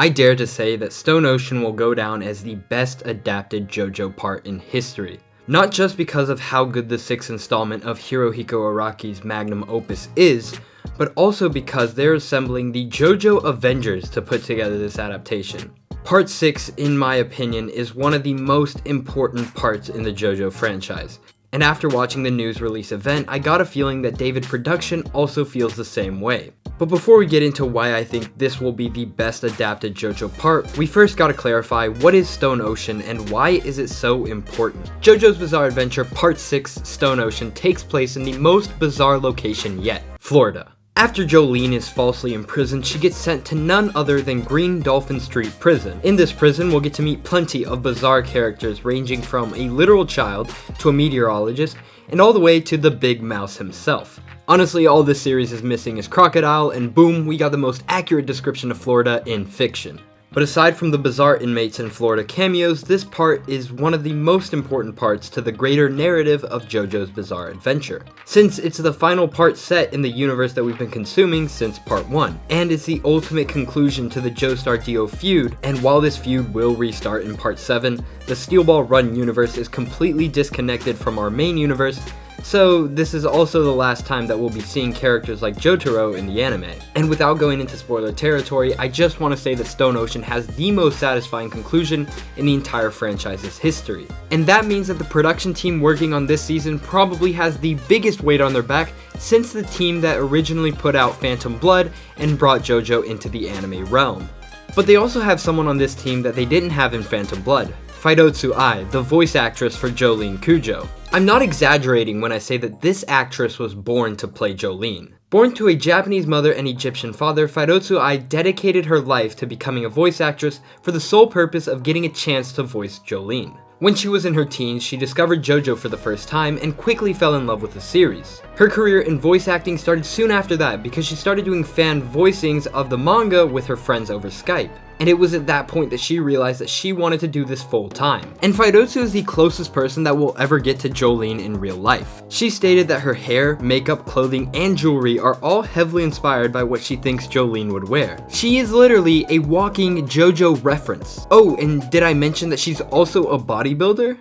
I dare to say that Stone Ocean will go down as the best adapted JoJo part in history. Not just because of how good the 6th installment of Hirohiko Araki's magnum opus is, but also because they're assembling the JoJo Avengers to put together this adaptation. Part 6, in my opinion, is one of the most important parts in the JoJo franchise. And after watching the news release event, I got a feeling that David Production also feels the same way. But before we get into why I think this will be the best adapted JoJo part, we first gotta clarify what is Stone Ocean and why is it so important. JoJo's Bizarre Adventure Part 6 Stone Ocean takes place in the most bizarre location yet, Florida. After Jolyne is falsely imprisoned, she gets sent to none other than Green Dolphin Street Prison. In this prison, we'll get to meet plenty of bizarre characters ranging from a literal child to a meteorologist and all the way to the Big Mouse himself. Honestly, all this series is missing is Crocodile, and boom, we got the most accurate description of Florida in fiction. But aside from the bizarre inmates and Florida cameos, this part is one of the most important parts to the greater narrative of JoJo's Bizarre Adventure, since it's the final part set in the universe that we've been consuming since part 1, and it's the ultimate conclusion to the Joestar Dio feud, and while this feud will restart in part 7, the Steel Ball Run universe is completely disconnected from our main universe, so this is also the last time that we'll be seeing characters like Jotaro in the anime. And without going into spoiler territory, I just want to say that Stone Ocean has the most satisfying conclusion in the entire franchise's history. And that means that the production team working on this season probably has the biggest weight on their back since the team that originally put out Phantom Blood and brought JoJo into the anime realm. But they also have someone on this team that they didn't have in Phantom Blood. Fairouz Ai, the voice actress for Jolyne Kujo. I'm not exaggerating when I say that this actress was born to play Jolyne. Born to a Japanese mother and Egyptian father, Fairouz Ai dedicated her life to becoming a voice actress for the sole purpose of getting a chance to voice Jolyne. When she was in her teens, she discovered JoJo for the first time and quickly fell in love with the series. Her career in voice acting started soon after that because she started doing fan voicings of the manga with her friends over Skype. And it was at that point that she realized that she wanted to do this full time. And Fairouz is the closest person that will ever get to Jolyne in real life. She stated that her hair, makeup, clothing, and jewelry are all heavily inspired by what she thinks Jolyne would wear. She is literally a walking JoJo reference. Oh, and did I mention that she's also a bodybuilder?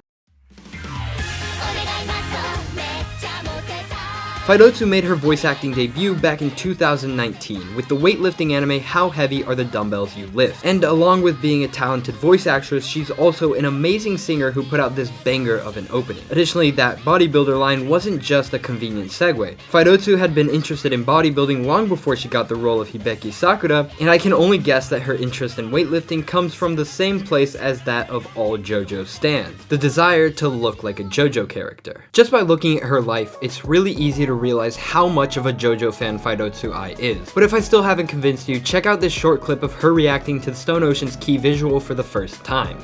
Fairouz made her voice acting debut back in 2019 with the weightlifting anime How Heavy Are the Dumbbells You Lift. And along with being a talented voice actress, she's also an amazing singer who put out this banger of an opening. Additionally, that bodybuilder line wasn't just a convenient segue. Fairouz had been interested in bodybuilding long before she got the role of Hibiki Sakura, and I can only guess that her interest in weightlifting comes from the same place as that of all JoJo stans, the desire to look like a JoJo character. Just by looking at her life, it's really easy to realize how much of a JoJo fan Fairouz Ai is. But if I still haven't convinced you, check out this short clip of her reacting to Stone Ocean's key visual for the first time.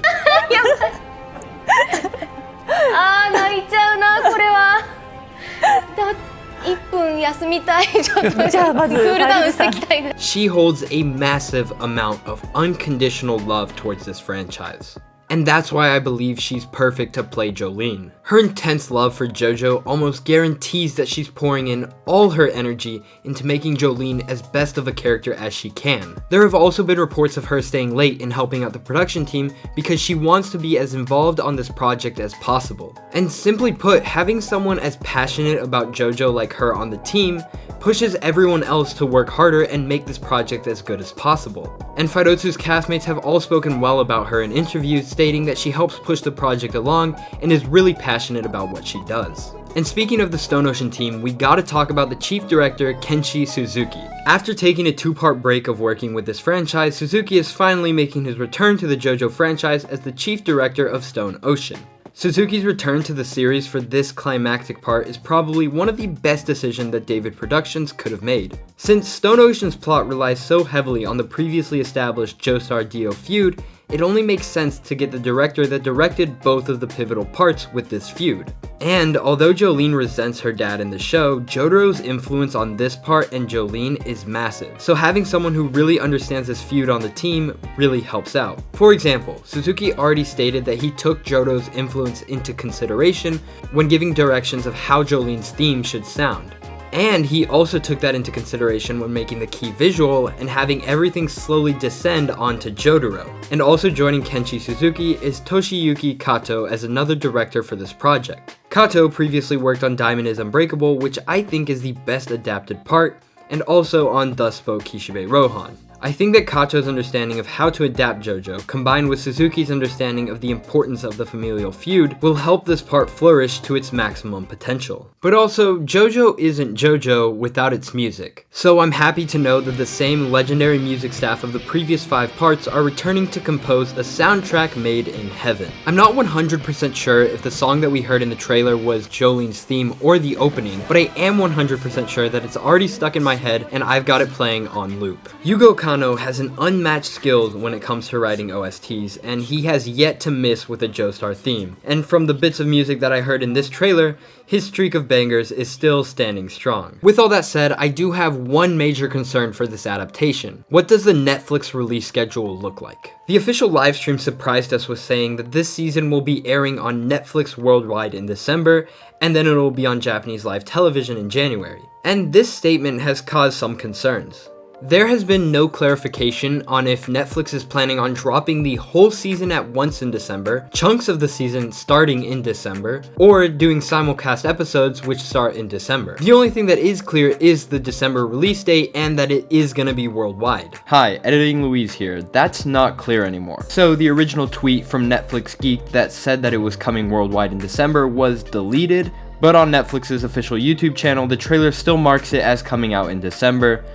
She holds a massive amount of unconditional love towards this franchise. And that's why I believe she's perfect to play Jolyne. Her intense love for JoJo almost guarantees that she's pouring in all her energy into making Jolyne as best of a character as she can. There have also been reports of her staying late and helping out the production team because she wants to be as involved on this project as possible. And simply put, having someone as passionate about JoJo like her on the team pushes everyone else to work harder and make this project as good as possible. And Fairouz's castmates have all spoken well about her in interviews, stating that she helps push the project along and is really passionate about what she does. And speaking of the Stone Ocean team, we gotta talk about the chief director, Kenshi Suzuki. After taking a 2-part break of working with this franchise, Suzuki is finally making his return to the JoJo franchise as the chief director of Stone Ocean. Suzuki's return to the series for this climactic part is probably one of the best decisions that David Productions could have made. Since Stone Ocean's plot relies so heavily on the previously established Joestar Dio feud, it only makes sense to get the director that directed both of the pivotal parts with this feud. And although Jolyne resents her dad in the show, Jotaro's influence on this part and Jolyne is massive, so having someone who really understands this feud on the team really helps out. For example, Suzuki already stated that he took Jotaro's influence into consideration when giving directions of how Jolyne's theme should sound. And he also took that into consideration when making the key visual and having everything slowly descend onto Jotaro. And also joining Kenshi Suzuki is Toshiyuki Kato as another director for this project. Kato previously worked on Diamond is Unbreakable, which I think is the best adapted part, and also on Thus Spoke Kishibe Rohan. I think that Kato's understanding of how to adapt JoJo, combined with Suzuki's understanding of the importance of the familial feud, will help this part flourish to its maximum potential. But also, JoJo isn't JoJo without its music. So I'm happy to know that the same legendary music staff of the previous 5 parts are returning to compose a soundtrack made in heaven. I'm not 100% sure if the song that we heard in the trailer was Jolyne's theme or the opening, but I am 100% sure that it's already stuck in my head and I've got it playing on loop. Yugo Kano has an unmatched skill when it comes to writing OSTs, and he has yet to miss with a Joestar theme. And from the bits of music that I heard in this trailer, his streak of bangers is still standing strong. With all that said, I do have one major concern for this adaptation. What does the Netflix release schedule look like? The official livestream surprised us with saying that this season will be airing on Netflix worldwide in December, and then it will be on Japanese live television in January. And this statement has caused some concerns. There has been no clarification on if Netflix is planning on dropping the whole season at once in December, chunks of the season starting in December, or doing simulcast episodes which start in December. The only thing that is clear is the December release date and that it is going to be worldwide. Hi, Editing Louise here. That's not clear anymore. So the original tweet from Netflix Geek that said that it was coming worldwide in December was deleted, but on Netflix's official YouTube channel, the trailer still marks it as coming out in December.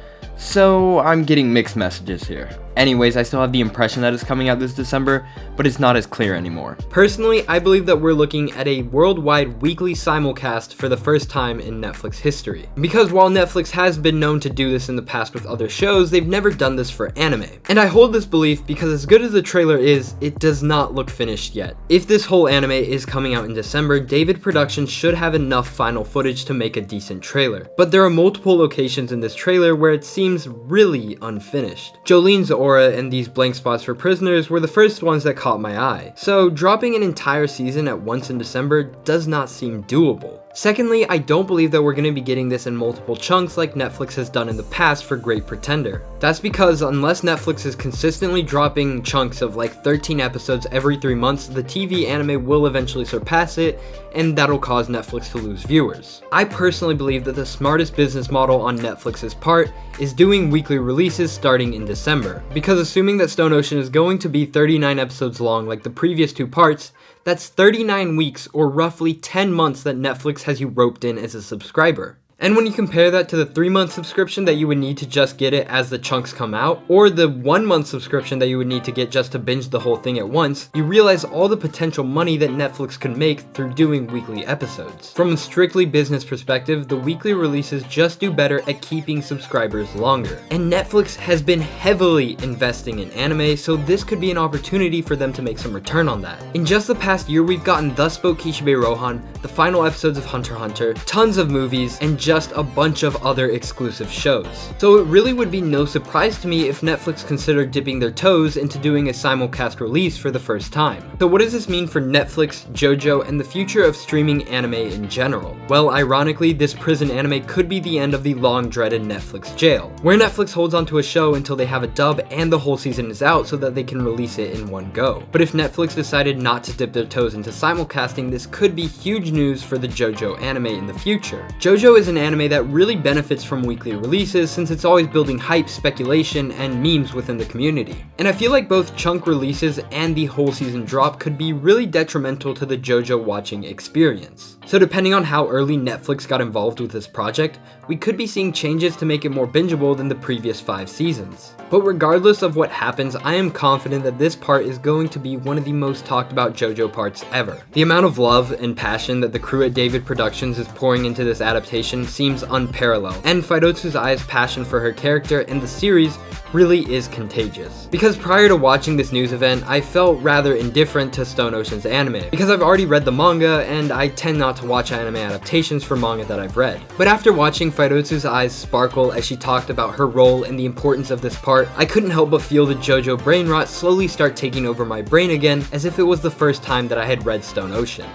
So I'm getting mixed messages here. Anyways, I still have the impression that it's coming out this December, but it's not as clear anymore. Personally, I believe that we're looking at a worldwide weekly simulcast for the first time in Netflix history. Because while Netflix has been known to do this in the past with other shows, they've never done this for anime. And I hold this belief because as good as the trailer is, it does not look finished yet. If this whole anime is coming out in December, David Productions should have enough final footage to make a decent trailer. But there are multiple locations in this trailer where it seems really unfinished. Jolyne's aura and these blank spots for prisoners were the first ones that caught my eye. So dropping an entire season at once in December does not seem doable. Secondly, I don't believe that we're going to be getting this in multiple chunks like Netflix has done in the past for Great Pretender. That's because unless Netflix is consistently dropping chunks of like 13 episodes every 3 months, the TV anime will eventually surpass it, and that'll cause Netflix to lose viewers. I personally believe that the smartest business model on Netflix's part is doing weekly releases starting in December, because assuming that Stone Ocean is going to be 39 episodes long like the previous 2 parts, that's 39 weeks or roughly 10 months that Netflix has you roped in as a subscriber. And when you compare that to the 3-month subscription that you would need to just get it as the chunks come out, or the 1-month subscription that you would need to get just to binge the whole thing at once, you realize all the potential money that Netflix could make through doing weekly episodes. From a strictly business perspective, the weekly releases just do better at keeping subscribers longer. And Netflix has been heavily investing in anime, so this could be an opportunity for them to make some return on that. In just the past year, we've gotten Thus Spoke Kishibe Rohan, the final episodes of Hunter x Hunter, tons of movies, and just a bunch of other exclusive shows. So it really would be no surprise to me if Netflix considered dipping their toes into doing a simulcast release for the first time. So what does this mean for Netflix, JoJo, and the future of streaming anime in general? Well, ironically, this prison anime could be the end of the long-dreaded Netflix jail, where Netflix holds onto a show until they have a dub and the whole season is out so that they can release it in one go. But if Netflix decided not to dip their toes into simulcasting, this could be huge news for the JoJo anime in the future. JoJo is an anime that really benefits from weekly releases since it's always building hype, speculation, and memes within the community. And I feel like both chunk releases and the whole season drop could be really detrimental to the JoJo watching experience. So depending on how early Netflix got involved with this project, we could be seeing changes to make it more bingeable than the previous 5 seasons. But regardless of what happens, I am confident that this part is going to be one of the most talked about JoJo parts ever. The amount of love and passion that the crew at David Productions is pouring into this adaptation seems unparalleled, and Fairouz Ai's passion for her character and the series really is contagious. Because prior to watching this news event, I felt rather indifferent to Stone Ocean's anime, because I've already read the manga and I tend not to watch anime adaptations for manga that I've read. But after watching Fairouz Ai's sparkle as she talked about her role and the importance of this part, I couldn't help but feel the JoJo brain rot slowly start taking over my brain again, as if it was the first time that I had read Stone Ocean.